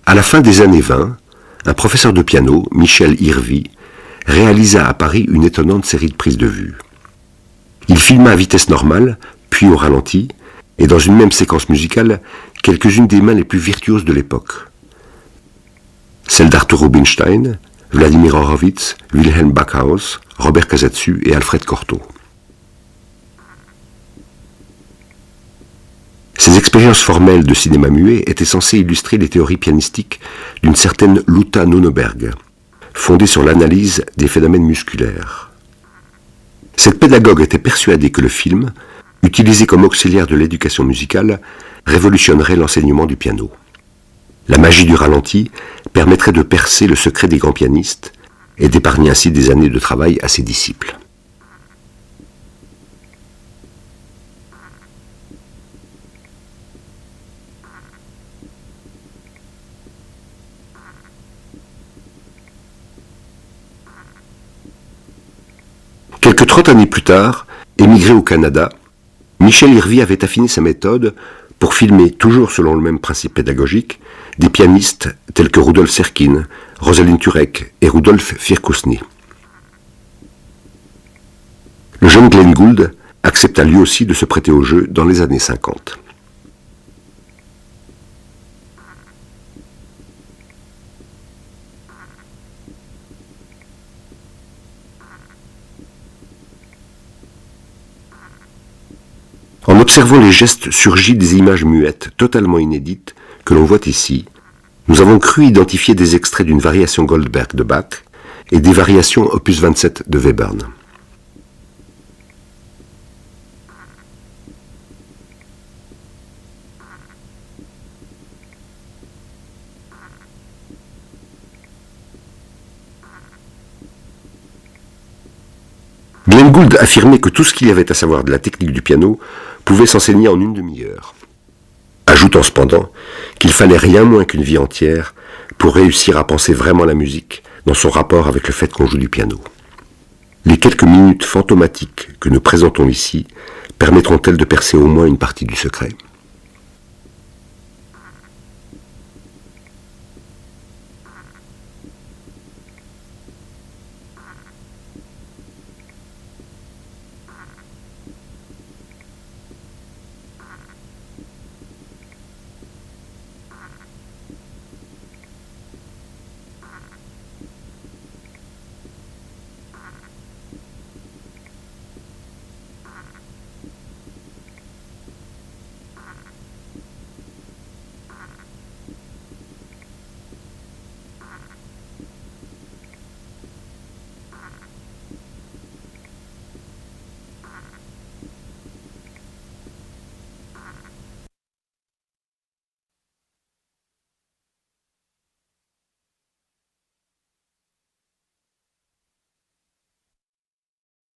À la fin des années 20, un professeur de piano, Michel Irvi, réalisa à Paris une étonnante série de prises de vue. Il filma à vitesse normale, puis au ralenti, et dans une même séquence musicale, quelques-unes des mains les plus virtuoses de l'époque. Celles d'Arthur Rubinstein, Vladimir Horowitz, Wilhelm Backhaus, Robert Casatsu et Alfred Cortot. Ces expériences formelles de cinéma muet étaient censées illustrer les théories pianistiques d'une certaine Lotta Nonneberg, fondée sur l'analyse des phénomènes musculaires. Cette pédagogue était persuadée que le film, utilisé comme auxiliaire de l'éducation musicale, révolutionnerait l'enseignement du piano. La magie du ralenti permettrait de percer le secret des grands pianistes et d'épargner ainsi des années de travail à ses disciples. Quelques 30 années plus tard, émigré au Canada, Michel Irvi avait affiné sa méthode pour filmer, toujours selon le même principe pédagogique, des pianistes tels que Rudolf Serkin, Rosalind Turek et Rudolf Firkusny. Le jeune Glenn Gould accepta lui aussi de se prêter au jeu dans les années 50. En observant les gestes surgis des images muettes totalement inédites que l'on voit ici, nous avons cru identifier des extraits d'une variation Goldberg de Bach et des variations opus 27 de Webern. Glenn Gould affirmait que tout ce qu'il y avait à savoir de la technique du piano pouvait s'enseigner en une demi-heure, ajoutant cependant qu'il fallait rien moins qu'une vie entière pour réussir à penser vraiment la musique dans son rapport avec le fait qu'on joue du piano. Les quelques minutes fantomatiques que nous présentons ici permettront-elles de percer au moins une partie du secret ?